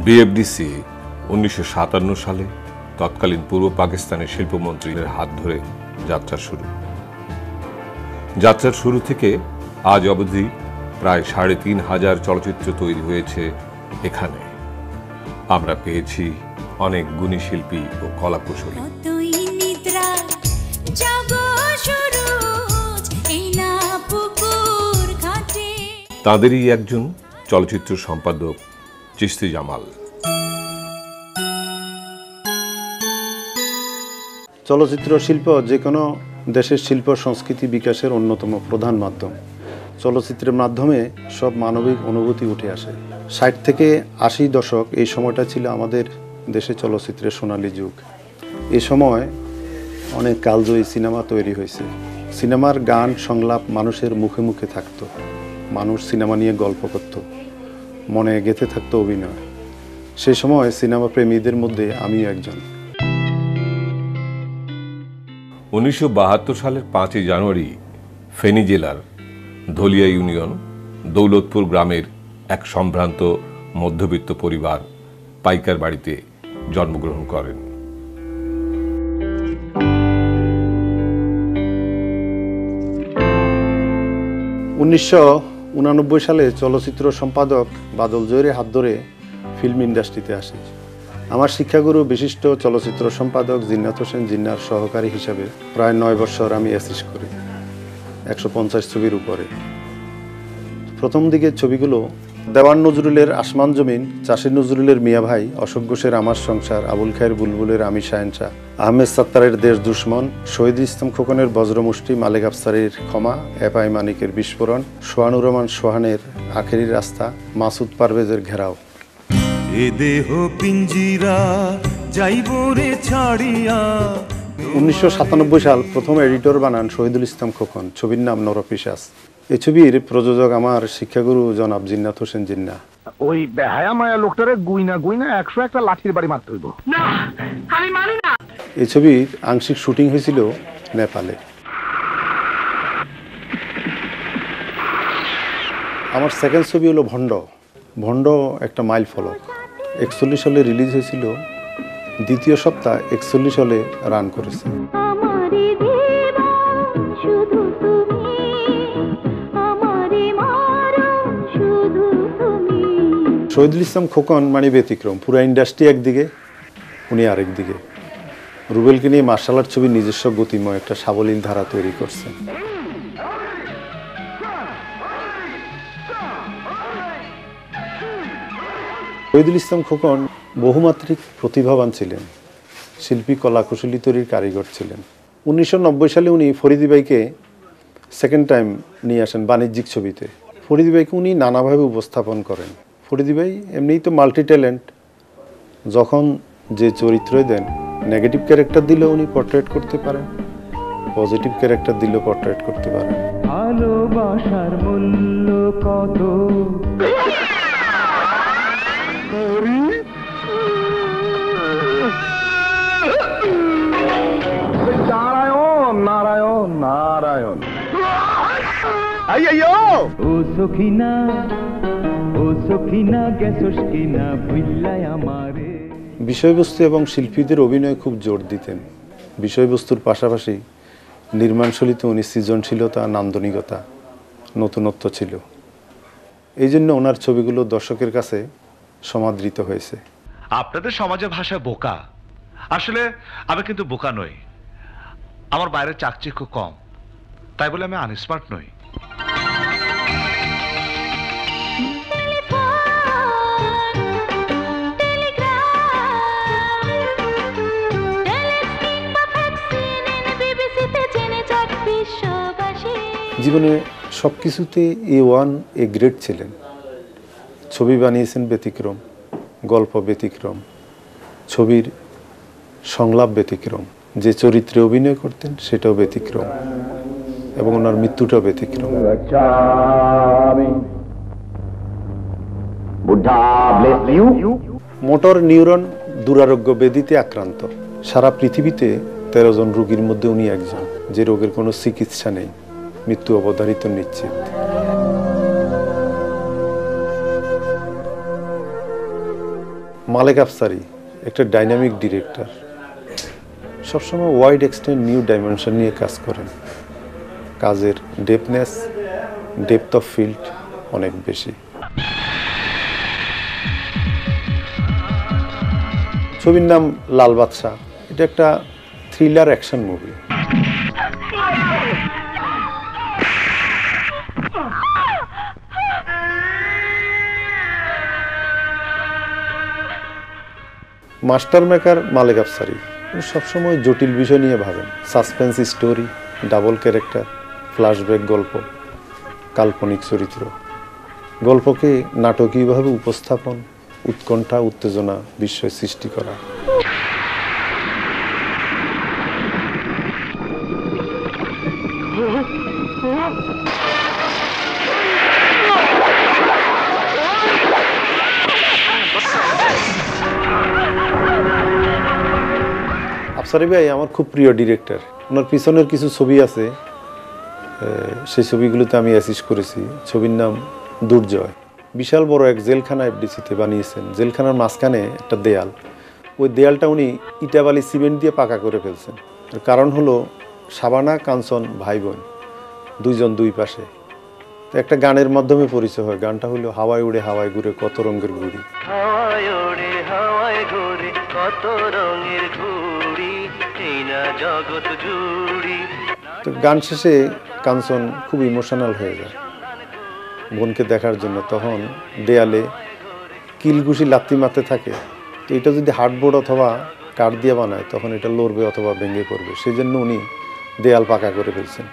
BFDC 1957 সালে তৎকালীন পূর্ব পাকিস্তানের শিল্পমন্ত্রীর হাত ধরে যাত্রার শুরু থেকে আজ অবধি প্রায় 3,500 চলচ্চিত্র তৈরি হয়েছে এখানে। আমরা পেয়েছি অনেক গুণী শিল্পী ও কলাকুশলী। তাঁদেরই একজন চলচ্চিত্র সম্পাদক চিশতি জামাল। চলচ্চিত্র শিল্প যে কোনো দেশের শিল্প সংস্কৃতি বিকাশের অন্যতম প্রধান মাধ্যম। চলচ্চিত্রের মাধ্যমে সব মানবিক অনুভূতি উঠে আসে। 60 থেকে 80 দশক এই সময়টা ছিল আমাদের দেশে চলচ্চিত্রের সোনালী যুগ। এ সময় অনেক কালজয়ী সিনেমা তৈরি হয়েছে। সিনেমার গান সংলাপ মানুষের মুখে মুখে থাকতো। মানুষ সিনেমা নিয়ে গল্প করত, মনে গেঁথে থাকতো অভিনয়। সে সময় সিনেমা প্রেমীদের মধ্যে আমিও একজন। 1972 সালের 5 জানুয়ারি ফেনী জেলার ধলিয়া ইউনিয়ন দৌলতপুর গ্রামের এক সম্ভ্রান্ত মধ্যবিত্ত পরিবার পাইকার বাড়িতে জন্মগ্রহণ করেন। উনিশশো 1999 সালে চলচ্চিত্র সম্পাদক বাদল জহিরের হাত ধরে ফিল্ম ইন্ডাস্ট্রিতে আসি। আমার শিক্ষাগুরু বিশিষ্ট চলচ্চিত্র সম্পাদক জিন্নাত হোসেন জিন্নার সহকারী হিসাবে প্রায় 9 বছর আমি অ্যাসিস্ট করি 150 ছবির উপরে। প্রথম দিকের ছবিগুলো দেওয়ান নজরুলের আসমান জমিন, চাষি নজরুলের মিয়া ভাই, অশোক ঘোষের আমার সংসার, আবুল খায়ের বুলবুলের আমি শাহেনশাহ, আহমেদ সাত্তারের দেশ দুশ্মন, শহীদ ইসলাম খোকনের বজ্রমুষ্টি, মালেক আফসারির ক্ষমা, এফআই মানিকের বিস্ফোরণ, সোহানুর রহমান সোহানের আখেরি রাস্তা, মাসুদ পারভেজের ঘেরাও। এ দেহ পিঞ্জিরা যাইব রে ছাড়িয়া। 1997 সাল প্রথম এডিটর বানান শহীদুল ইসলাম খোকন। ছবির নাম নরপিশাচ। এই ছবির প্রযোজক আমার শিক্ষাগুরু জনাব জিন্নাত হোসেন জিন্না। ওই বেহায়া মায়া লোকটারে গুইনা 101টা লাঠির বাড়ি মারতে হইব না, আমি মানি না। এই ছবির আংশিক শুটিং হয়েছিল নেপালে। আমার সেকেন্ড ছবি হলো ভণ্ড। ভণ্ড একটা মাইল ফলক। 41 সালে রিলিজ হয়েছিল, দ্বিতীয় সপ্তাহ 41 সালে রান করেছে। শহীদুল ইসলাম খোকন মানে ব্যতিক্রম। পুরো ইন্ডাস্ট্রি একদিকে, উনি আরেক দিকে। রুবেলকে নিয়ে মার্শাল আর্ট ছবির নিজস্ব গতিময় একটা সাবলীল ধারা তৈরি করছেন। শহীদুল ইসলাম খোকন বহুমাত্রিক প্রতিভাবান ছিলেন, শিল্পী কলাকুশলী তৈরির কারিগর ছিলেন। 1990 সালে উনি ফরিদি ভাইকে সেকেন্ড টাইম নিয়ে আসেন বাণিজ্যিক ছবিতে। ফরিদি ভাইকে উনি নানাভাবে উপস্থাপন করেন। ফরিদি ভাই এমনিই তো মাল্টি ট্যালেন্ট। যখন যে চরিত্রই দেন, নেগেটিভ ক্যারেক্টার দিলেও উনি পোর্ট্রেট করতে পারেন, পজিটিভ ক্যারেক্টার দিলেও পোর্ট্রেট করতে পারেন। ভালোবাসার মূল্য কত নারায়ণ নারায়ণ নারায়ণ। ও সখিনা ও সখিনা গেছস কিনা ভুল্লাই আমারে। বিষয়বস্তু এবং শিল্পীদের অভিনয় খুব জোর দিতেন। বিষয়বস্তুর পাশাপাশি নির্মাণশৈলীতে উনি সৃজনশীলতা, নান্দনিকতা, নতুনত্ব ছিল। এই জন্য ওনার ছবিগুলো দর্শকের কাছে সমাদৃত হয়েছে। আপনাদের সমাজে ভাষা বোকা, আসলে আমি কিন্তু বোকা নই। আমার বাইরে চাকচিক্য কম, তাই বলে আমি আনস্মার্ট নই। জীবনে সব কিছুতে A1 A গ্রেড ছিলেন। ছবি বানিয়েছেন ব্যতিক্রম, গল্প ব্যতিক্রম, ছবির সংলাপ ব্যতিক্রম, যে চরিত্রে অভিনয় করতেন সেটাও ব্যতিক্রম, এবং ওনার মৃত্যুটাও ব্যতিক্রম। মোটর নিউরন দুরারোগ্য ব্যাধিতে আক্রান্ত। সারা পৃথিবীতে 13 জন রোগীর মধ্যে উনি একজন, যে রোগের কোনো চিকিৎসা নেই, মৃত্যু অবধারিত নিশ্চিত। মালেক আফসারি একটা ডাইনামিক ডিরেক্টর, সবসময় ওয়াইড এক্সটেন্ড নিউ ডাইমেনশন নিয়ে কাজ করেন। কাজের ডেপথ অফ ফিল্ড অনেক বেশি। ছবির নাম লাল বাদশা। এটা একটা thriller action movie. Master maker Malek Afsari সবসময় জটিল বিষয় নিয়ে ভাবেন। Suspense story, double character, flashback গল্প, কাল্পনিক চরিত্র, গল্পকে নাটকীয়ভাবে উপস্থাপন, উৎকণ্ঠা উত্তেজনা বিস্ময় সৃষ্টি করা। আফসারি ভাই আমার খুব প্রিয় ডিরেক্টর। ওনার পিছনের কিছু ছবি আছে, সেই ছবিগুলোতে আমি অ্যাসিস্ট করেছি। ছবির নাম দুর্জয়। বিশাল বড় এক জেলখানা এফডিসিতে বানিয়েছেন। জেলখানার মাঝখানে একটা দেয়াল, ওই দেয়ালটা উনি ইটাবালি সিমেন্ট দিয়ে পাকা করে ফেলছেন। কারণ হলো শাবানা কাঞ্চন ভাই বোন, দুইজন দুই পাশে। তো একটা গানের মাধ্যমে পরিচয় হয়। গানটা হলো হাওয়ায় উড়ে হাওয়ায় ঘুরে কত রঙের ঘুড়ি। হাওয়ায় ওড়ে হাওয়ায় ঘুরে কত রঙের ঘুড়ি, এই না জগৎ জুড়ি। তো গান শেষে কাঞ্চন খুব ইমোশনাল হয়ে যায় বোনকে দেখার জন্য। তখন দেয়ালে কিলঘুষি লাত্তি মারতে থাকে। তো এটা যদি হার্ডবোর্ড অথবা কাঠ দিয়ে বানায় তখন এটা লড়বে অথবা ভেঙে পড়বে, সেই জন্য উনি দেয়াল পাকা করে ফেলছেন।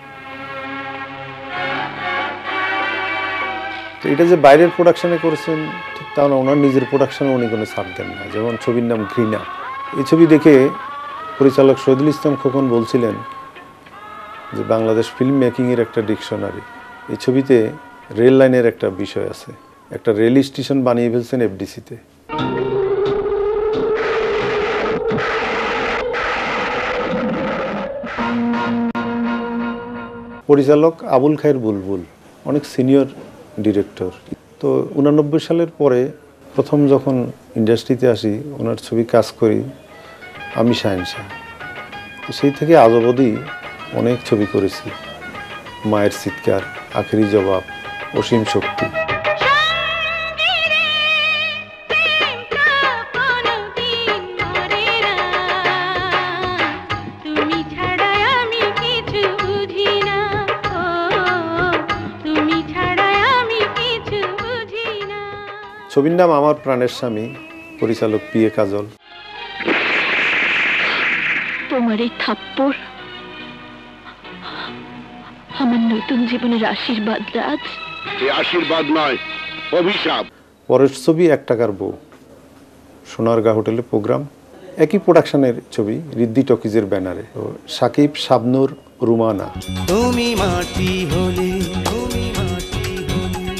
তো এটা যে বাইরের প্রোডাকশনে করেছেন ঠিক তা না, ওনার নিজের প্রোডাকশনে উনি কোনো ছাড় দেন না। যেমন ছবির নাম ঘৃণা। এই ছবি দেখে পরিচালক শহীদুল ইসলাম খোকন বলছিলেন যে বাংলাদেশ ফিল্ম মেকিংয়ের একটা ডিকশনারি। এই ছবিতে রেল লাইনের একটা বিষয় আছে, একটা রেল স্টেশন বানিয়ে ফেলছেন এফডিসিতে। পরিচালক আবুল খায়ের বুলবুল অনেক সিনিয়র ডিরেক্টর। তো 89 সালের পরে প্রথম যখন ইন্ডাস্ট্রিতে আসি, ওনার ছবি কাজ করি আমি শাহেনশাহ। তো সেই থেকে আজ অবধি অনেক ছবি করেছি। মায়ের চিৎকার, আখেরি জবাব, অসীম শক্তি। ছবির নাম আমার প্রাণের স্বামী, পরিচালক পিএ কাজল। তোমার এই থাপ্পড় আমার নতুন জীবনের আশীর্বাদ রাজ। এই আশীর্বাদ নয়, অভিশাপ। পরের ছবি 1 টাকার বউ, সোনারগাঁ হোটেলে প্রোগ্রাম। একই প্রোডাকশনের ছবি, রিদ্দি টকিজের ব্যানারে। সাকিব, শাবনূর, রুমানা। তুমি মাটি হলে, তুমি মাটি হলে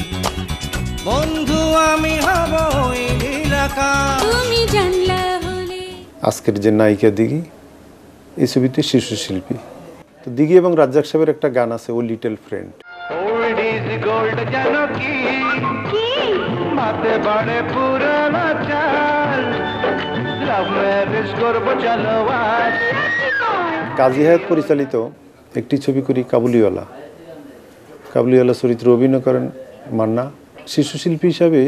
বন্ধু আমি হব ওই নীলাকা, তুমি জানলা হলে। আজকের যে নায়িকা দিঘি, এই ছবিতে শিশু শিল্পী। তো দিঘি এবং রাজ্জাক সাহেবের একটা গান আছে, oh little friend. Old is gold জানো কি, মাতে বাড়ে পুরানো চাল, লাভ ম্যারেজ করবো চলো আজ। কাজী হায়াত পরিচালিত একটি ছবি করি কাবুলিওয়ালা। কাবুলিওয়ালা চরিত্রে অভিনয় করেন মান্না। শিশু শিল্পী হিসাবে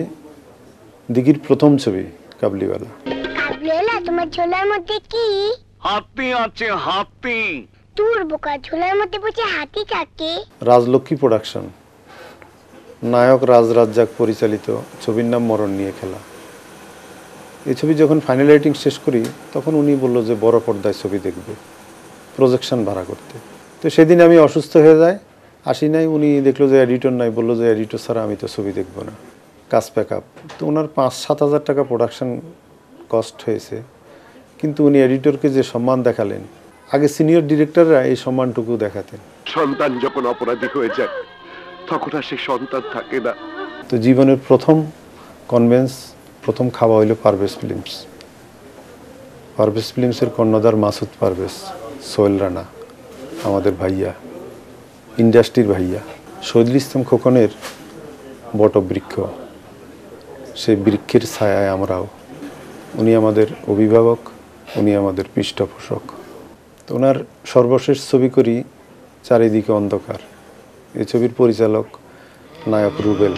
দিঘির প্রথম ছবি কাবুলিওয়ালা। কাবুলিওয়ালা, তোমার ঝোলার মধ্যে কি? হাতি আছে, হাতি। তোর বোকা, ঝোলার মধ্যে বসে হাতি থাকে। রাজলক্ষ্মী প্রোডাকশন, নায়ক রাজ রাজ্জাক পরিচালিত, ছবির নাম মরণ নিয়ে খেলা। এই ছবি যখন ফাইনাল এডিটিং শেষ করি তখন উনি বললো যে বড় পর্দায় ছবি দেখবে, প্রজেকশন ভাড়া করতে। তো সেদিন আমি অসুস্থ হয়ে যাই, আসি নাই। উনি দেখলো যে এডিটর নাই, বললো যে এডিটর ছাড়া আমি তো ছবি দেখবো না। কাজ প্যাক আপ। তো ওনার 5-7 হাজার টাকা প্রোডাকশন কস্ট হয়েছে, কিন্তু উনি এডিটরকে যে সম্মান দেখালেন, আগে সিনিয়র ডিরেক্টররা এই সম্মানটুকু দেখাতেন। সন্তান যখন অপরাধী হয়ে যায় তখন আর সে সন্তান থাকে না। তো জীবনের প্রথম কনভেন্স, প্রথম খাওয়া হইল পারভেজ ফিল্মস। পারভেজ ফিল্মসের কর্ণধার মাসুদ পারভেজ, সোহেল রানা আমাদের ভাইয়া, ইন্ডাস্ট্রির ভাইয়া। শহীদুল ইসলাম খোকনের বটবৃক্ষ, সেই বৃক্ষের ছায়ায় আমরাও। উনি আমাদের অভিভাবক, উনি আমাদের পৃষ্ঠপোষক। তো ওনার সর্বশেষ ছবি করি চারিদিকে অন্ধকার। এই ছবির পরিচালক নায়ক রুবেল।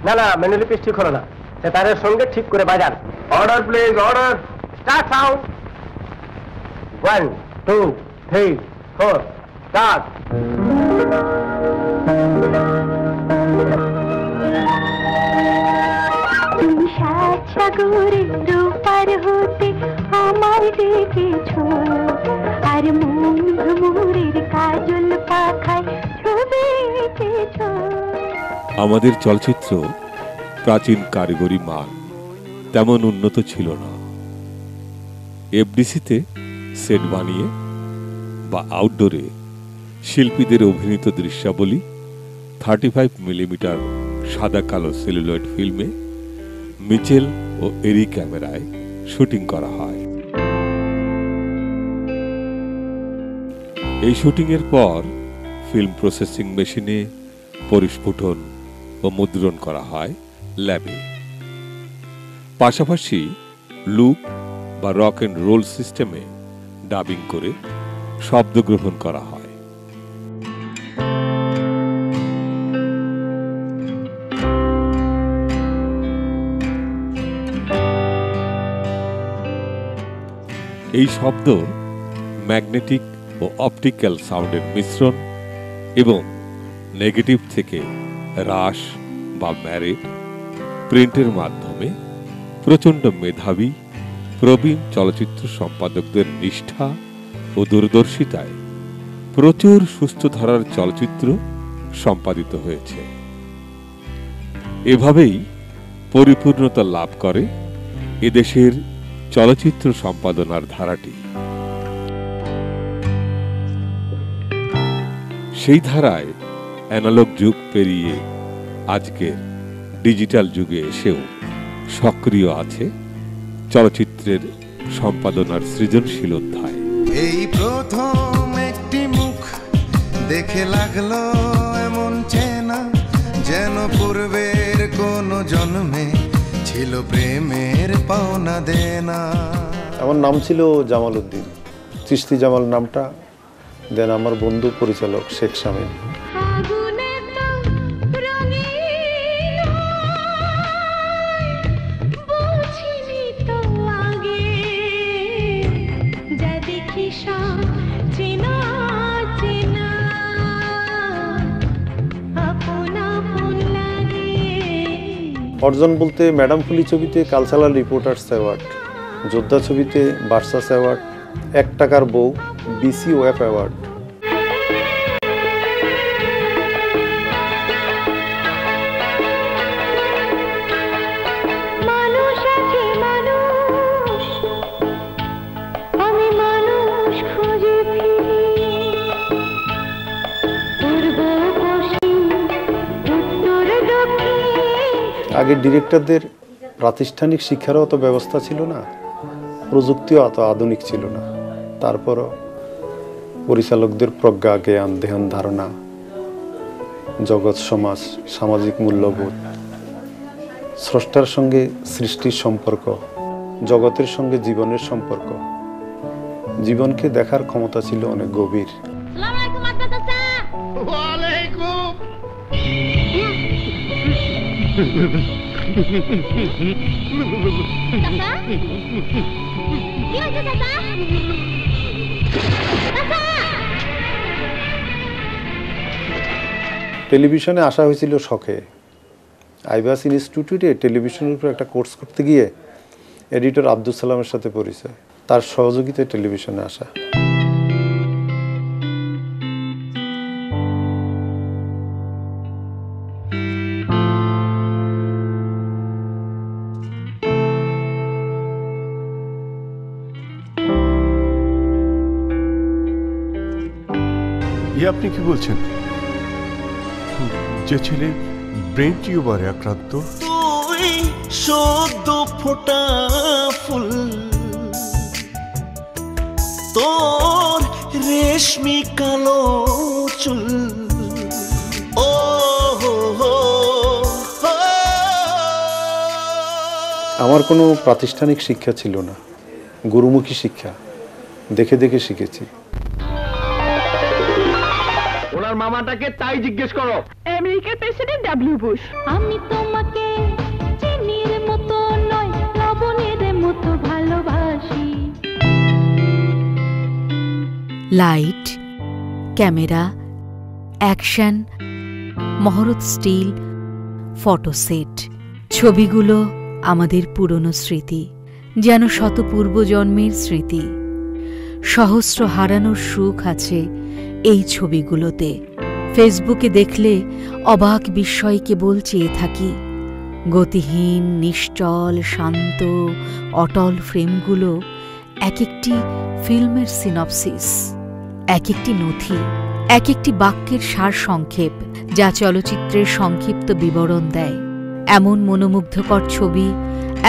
না না ম্যানুয়ালি পিস ঠিক হলো না, সেতারের সঙ্গে ঠিক করে বাজান। Order please, order. Start sound. 1 2 3 4 start. তুমি সাত সাগরের পার হতে আমার ডেকেছ, আর মন ভ্রমরের কাজল পাখায় ছবি এঁকেছ। আমাদের চলচ্চিত্র প্রাচীন কারিগরি মান তেমন উন্নত ছিল না। এফডিসিতে সেট বানিয়ে বা আউটডোরে শিল্পীদের অভিনীত দৃশ্যাবলী 35 মিলিমিটার সাদা কালো সেলুলয়েড ফিল্মে মিচেল ও এরি ক্যামেরায় শুটিং করা হয়। এই শুটিংয়ের পর ফিল্ম প্রসেসিং মেশিনে পরিস্ফুটন ও মুদ্রণ করা হয় ল্যাবে। পাশাপাশি লুপ বা রক অ্যান্ড রোল সিস্টেমে ডাবিং করে শব্দ গ্রহণ করা হয়। এই শব্দ ম্যাগনেটিক ও অপটিক্যাল সাউন্ডের মিশ্রণ এবং নেগেটিভ থেকে হ্রাস বা ম্যারেট প্রিন্টের মাধ্যমে প্রচণ্ড মেধাবী প্রবীণ চলচ্চিত্র সম্পাদকদের নিষ্ঠা ও দূরদর্শিতায় প্রচুর সুস্থ ধারার চলচ্চিত্র সম্পাদিত হয়েছে। এভাবেই পরিপূর্ণতা লাভ করে এদেশের চলচ্চিত্র সম্পাদনার ধারাটি। সেই ধারায় অ্যানালগ যুগ পেরিয়ে আজকের ডিজিটাল যুগে এসেও সক্রিয় আছে চলচ্চিত্রের সম্পাদনার সৃজনশীল অধ্যায়। এই প্রথম একটি মুখ দেখে লাগলো এমন চেনা, যেন পূর্বের কোনো জন্মে ছিল প্রেমের পাওনা দেনা। আমার নাম ছিল জামাল উদ্দিন, চিশতি জামাল নামটা দেন আমার বন্ধু পরিচালক শেখ শামীম। অর্জন বলতে ম্যাডাম ফুলি ছবিতে কালচারাল রিপোর্টার্স অ্যাওয়ার্ড, যোদ্ধা ছবিতে বার্সাস অ্যাওয়ার্ড, 1 টাকার বউ বিসি ওয়েব অ্যাওয়ার্ড। আগে ডিরেক্টরদের প্রাতিষ্ঠানিক শিক্ষারও অত ব্যবস্থা ছিল না, প্রযুক্তিও অত আধুনিক ছিল না। তারপরও পরিচালকদের প্রজ্ঞা, জ্ঞান, ধ্যান ধারণা, জগৎ সমাজ, সামাজিক মূল্যবোধ, স্রষ্টার সঙ্গে সৃষ্টির সম্পর্ক, জগতের সঙ্গে জীবনের সম্পর্ক, জীবনকে দেখার ক্ষমতা ছিল অনেক গভীর। টেলিভিশনে আসা হয়েছিল শখে। আইবাস ইনস্টিটিউটে টেলিভিশনের উপর একটা কোর্স করতে গিয়ে এডিটর আব্দুল সালামের সাথে পরিচয়, তার সহযোগিতায় টেলিভিশনে আসা। আপনি কি বলছেন? যে ছেলে ব্রেন টিউমারে আক্রান্ত। তুই সদ্য ফোটা ফুল, তোর রেশমি কালো চুল, ও আমার কোনো প্রাতিষ্ঠানিক শিক্ষা ছিল না, গুরুমুখী শিক্ষা, দেখে দেখে শিখেছি। ওনার মামাটাকে তাই জিজ্ঞেস করো। আমেরিকার প্রেসিডেন্ট ডব্লিউ বুশ। আমি তোমাকে চিনির মতো নয়, লবণের মতো ভালোবাসি। Light, camera, action, muhurat still, photo set, ছবিগুলো আমাদের পুরনো স্মৃতি, যেন শত পূর্বজন্মের স্মৃতি। সহস্র হারানোর সুখ আছে এই ছবিগুলোতে। ফেসবুকে দেখলে অবাক বিস্ময় কেবল চেয়ে থাকি। গতিহীন, নিশ্চল, শান্ত, অটল ফ্রেমগুলো এক একটি ফিল্মের সিনপসিস, এক একটি নথি, এক একটি বাক্যের সার সংক্ষেপ, যা চলচ্চিত্রের সংক্ষিপ্ত বিবরণ দেয়। এমন মনোমুগ্ধকর ছবি,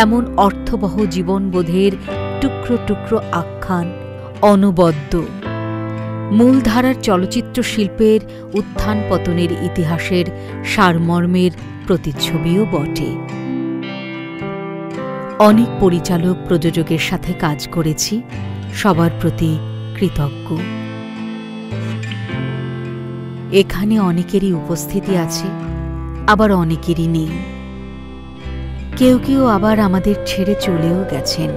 এমন অর্থবহ জীবনবোধের টুকরো টুকরো আখ্যান, অনবদ্য। মূলধারার চলচ্চিত্র শিল্পের উত্থান পতনের ইতিহাসের সারমর্মের প্রতিচ্ছবিও বটে। অনেক পরিচালক, প্রযোজকের সাথে কাজ করেছি, সবার প্রতি কৃতজ্ঞ। এখানে অনেকেরই উপস্থিতি আছে, আবার অনেকেরই নেই। কেউ কেউ আবার আমাদের ছেড়ে চলেও গেছেন।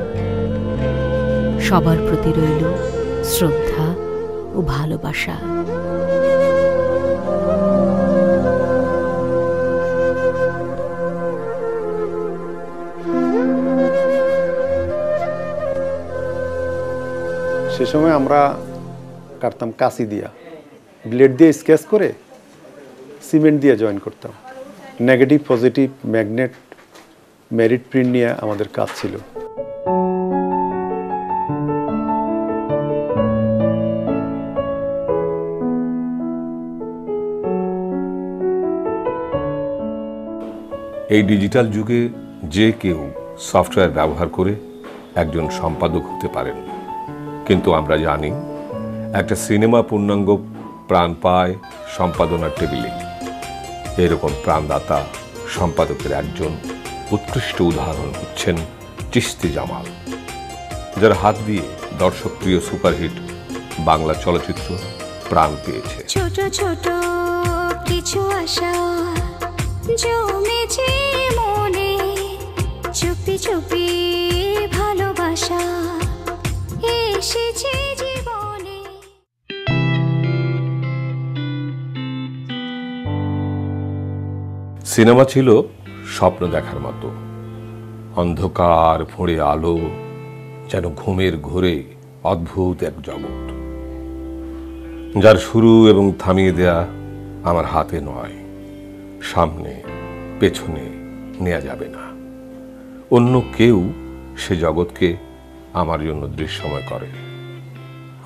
সবার প্রতি রইল শ্রদ্ধা ও ভালোবাসা। সে সময় আমরা কাটতাম কাঁচি দিয়া, ব্লেড দিয়ে স্কেচ করে সিমেন্ট দিয়ে জয়েন করতাম। Negative positive magnet merit print নিয়ে আমাদের কাজ ছিল। এই ডিজিটাল যুগে যে কেউ সফটওয়্যার ব্যবহার করে একজন সম্পাদক হতে পারেন, কিন্তু আমরা জানি একটা সিনেমা পূর্ণাঙ্গ প্রাণ পায় সম্পাদনার টেবিলে। এরকম প্রাণদাতা সম্পাদকের একজন উৎকৃষ্ট উদাহরণ হচ্ছেন চিশতি জামাল, যার হাত দিয়ে দর্শকপ্রিয় সুপারহিট বাংলা চলচ্চিত্র প্রাণ পেয়েছে। ছোট ছোট কিছু আশা জমেছে মনে, চুপি চুপি ভালোবাসা এসেছে জীবনে। সিনেমা ছিল স্বপ্ন দেখার মতো, অন্ধকার ভোরে আলো, যেন ঘুমের ঘোরে অদ্ভুত এক জগৎ, যার শুরু এবং থামিয়ে দেয়া আমার হাতে নয়, সামনে পেছনে নেওয়া যাবে না। অন্য কেউ সে জগৎকে আমার জন্য দৃশ্যময় করে।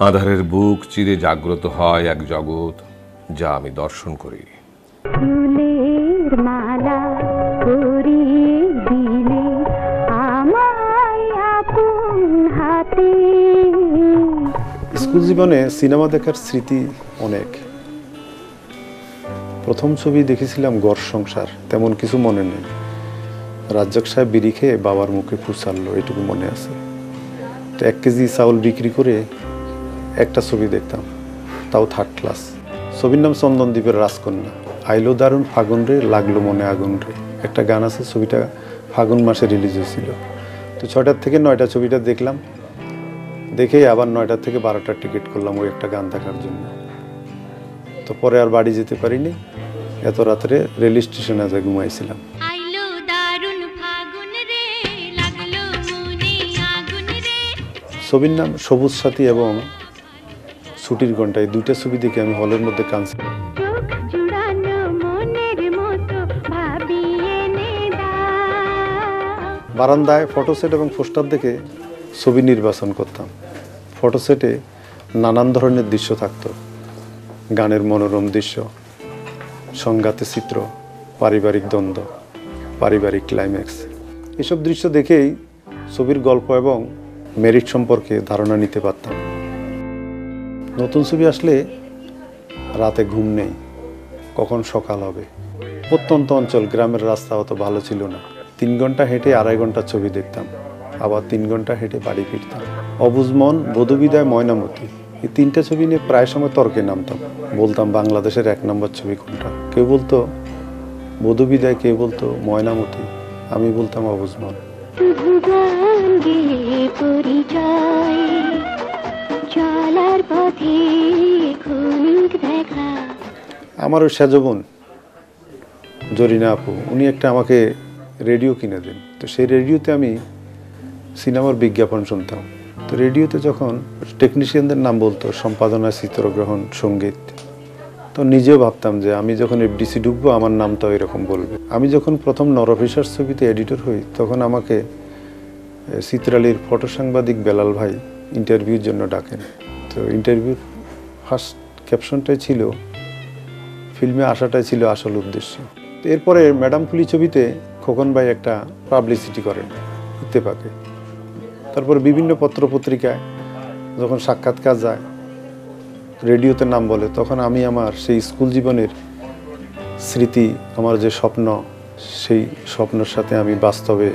আঁধারের বুক চিরে জাগ্রত হয় এক জগৎ, যা আমি দর্শন করি। ফুলের মালা পরিয়ে দিলে আমায় আপন হাতে। স্কুল জীবনে সিনেমা দেখার স্মৃতি অনেক। প্রথম ছবি দেখেছিলাম ঘর সংসার, তেমন কিছু মনে নেই। রাজ্জাক সাহেব বিড়ি খেয়ে বাবার মুখে ফুসাললো, এটুকু মনে আছে। 1 কেজি চাউল বিক্রি করে একটা ছবি দেখতাম, তাও 3rd ক্লাস। ছবির নাম চন্দনদ্বীপের রাজকন্যা। আইলো দারুণ ফাগুন রে, লাগলো মনে আগুন রে, একটা গান আছে। ছবিটা ফাগুন মাসে রিলিজ হয়েছিল। তো 6টা থেকে 9টা ছবিটা দেখলাম, দেখেই আবার 9টা থেকে 12টার টিকিট করলাম ওই একটা গান দেখার জন্য। তো পরে আর বাড়ি যেতে পারিনি, এত রাত্রে রেল স্টেশনে যা ঘুমাইছিলাম। ছবির নাম সবুজ সাথী এবং ছুটির ঘন্টা, এই 2টা ছবি দেখে আমি হলের মধ্যে কাঁদছি। বারান্দায় ফটোসেট এবং পোস্টার দেখে ছবি নির্বাচন করতাম। ফটোসেটে নানান ধরনের দৃশ্য থাকতো, গানের মনোরম দৃশ্য, সংঘাতে চিত্র, পারিবারিক দ্বন্দ্ব, পারিবারিক ক্লাইম্যাক্স, এসব দৃশ্য দেখেই ছবির গল্প এবং মেরিট সম্পর্কে ধারণা নিতে পারতাম। নতুন ছবি আসলে রাতে ঘুম নেই, কখন সকাল হবে। প্রত্যন্ত অঞ্চল, গ্রামের রাস্তা অত ভালো ছিল না। 3 ঘন্টা হেঁটে 2.5 ঘন্টা ছবি দেখতাম, আবার 3 ঘন্টা হেঁটে বাড়ি ফিরতাম। অবুঝ মন, বধূবিদায়, ময়নামতি, এই 3টা ছবি নিয়ে প্রায় সময় তর্কে নামতাম। বলতাম বাংলাদেশের 1 নম্বর ছবি কোনটা। কেউ বলতো বধূবিদায়, কেউ বলতো ময়নামতি, আমি বলতাম অবুঝ মন। আমার ওই সেজবোন জরিনা আপু, উনি একটা আমাকে রেডিও কিনে দেন। তো সেই রেডিওতে আমি সিনেমার বিজ্ঞাপন শুনতাম। তো রেডিওতে যখন টেকনিশিয়ানদের নাম বলতো, সম্পাদনা, চিত্রগ্রহণ, সঙ্গীত, তো নিজেও ভাবতাম যে আমি যখন এফডিসি ঢুকবো আমার নামটাও এরকম বলবে। আমি যখন প্রথম নরফিসার ছবিতে এডিটর হই, তখন আমাকে চিত্রালীর ফটো সাংবাদিক বেলাল ভাই ইন্টারভিউর জন্য ডাকেন। তো ইন্টারভিউর ফার্স্ট ক্যাপশনটাই ছিল, ফিল্মে আসাটাই ছিল আসল উদ্দেশ্য। এরপরে ম্যাডাম ফুলি ছবিতে খোকন ভাই একটা পাবলিসিটি করেন ইত্তেফাকে। তারপর বিভিন্ন পত্রপত্রিকায় যখন সাক্ষাৎকার যায়, রেডিওতে নাম বলে, তখন আমি আমার সেই স্কুল জীবনের স্মৃতি, আমার যে স্বপ্ন, সেই স্বপ্নের সাথে আমি বাস্তবে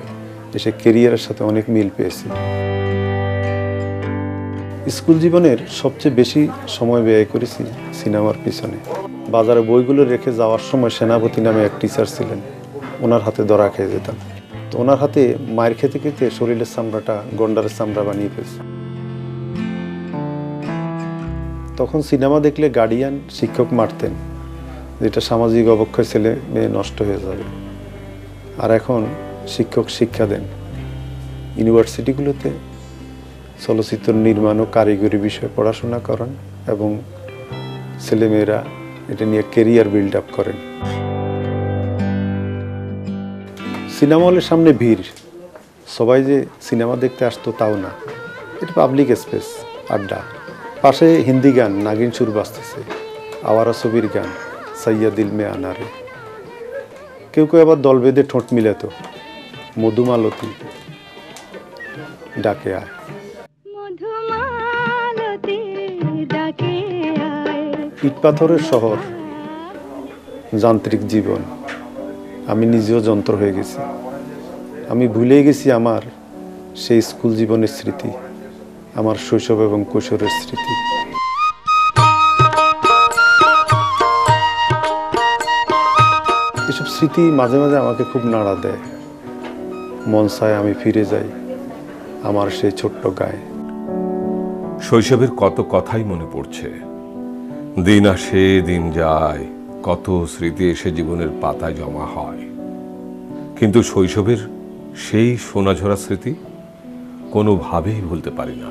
এসে কেরিয়ারের সাথে অনেক মিল পেয়েছি। স্কুল জীবনের সবচেয়ে বেশি সময় ব্যয় করেছি সিনেমার পিছনে। বাজারে বইগুলো রেখে যাওয়ার সময় সেনাপতি নামে এক টিচার ছিলেন, ওনার হাতে ধরা খেয়ে যেতাম। তো ওনার হাতে মায়ের খেতে খেতে শরীরের চামড়াটা গন্ডারের চামড়া বানিয়ে ফেলছে। তখন সিনেমা দেখলে গার্ডিয়ান, শিক্ষক মারতেন, যেটা সামাজিক অবক্ষয়, ছেলে মেয়ে নষ্ট হয়ে যাবে। আর এখন শিক্ষক শিক্ষা দেন। ইউনিভার্সিটিগুলোতে চলচ্চিত্র নির্মাণ ও কারিগরি বিষয়ে পড়াশোনা করেন এবং ছেলেমেয়েরা এটা নিয়ে কেরিয়ার বিল্ড আপ করেন। সিনেমা হলের সামনে ভিড়, সবাই যে সিনেমা দেখতে আসতো তাও না, এটা পাবলিক স্পেস, আড্ডা। পাশে হিন্দি গান, নাগিন সুর বাজতেছে, আওয়ারা ছবির গান, সাইয়া দিল মে আনারে। কেউ কেউ আবার দল বেঁধে ঠোঁট মিলাত, মধুমালতী ডাকে আয়। ইট পাথরের শহর, যান্ত্রিক জীবন, আমি নিজেও যন্ত্র হয়ে গেছি। আমি ভুলে গেছি আমার সেই স্কুল জীবনের স্মৃতি, আমার শৈশব এবং কৈশোরের স্মৃতি। এসব স্মৃতি মাঝে মাঝে আমাকে খুব নাড়া দেয়। মন চায় আমি ফিরে যাই আমার সেই ছোট্ট গায়ে। শৈশবের কত কথাই মনে পড়ছে। দিন আসে দিন যায়, কত স্মৃতি এসে জীবনের পাতায় জমা হয়, কিন্তু শৈশবের সেই সোনাঝরা স্মৃতি কোনোভাবেই ভুলতে পারি না।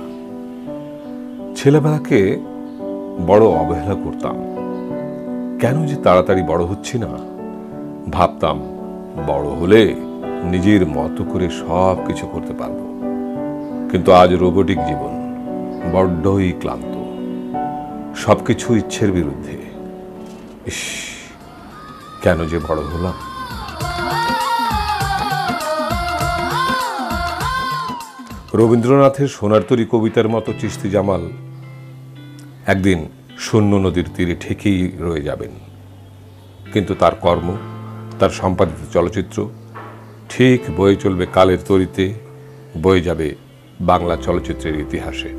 ছেলেবেলাকে বড় অবহেলা করতাম, কেন যে তাড়াতাড়ি বড় হচ্ছি না। ভাবতাম বড় হলে নিজের মতো করে সব কিছু করতে পারবো, কিন্তু আজ রোবটিক জীবন, বড্ডই ক্লান্ত, সবকিছু ইচ্ছের বিরুদ্ধে। ইস, কেন যে বড় হলাম। রবীন্দ্রনাথের সোনার তরী কবিতার মতো চিশতি জামাল একদিন শূন্য নদীর তীরে ঠেকেই রয়ে যাবেন, কিন্তু তার কর্ম, তার সম্পাদিত চলচ্চিত্র ঠিক বয়ে চলবে কালের তরীতে, বয়ে যাবে বাংলা চলচ্চিত্রের ইতিহাসে।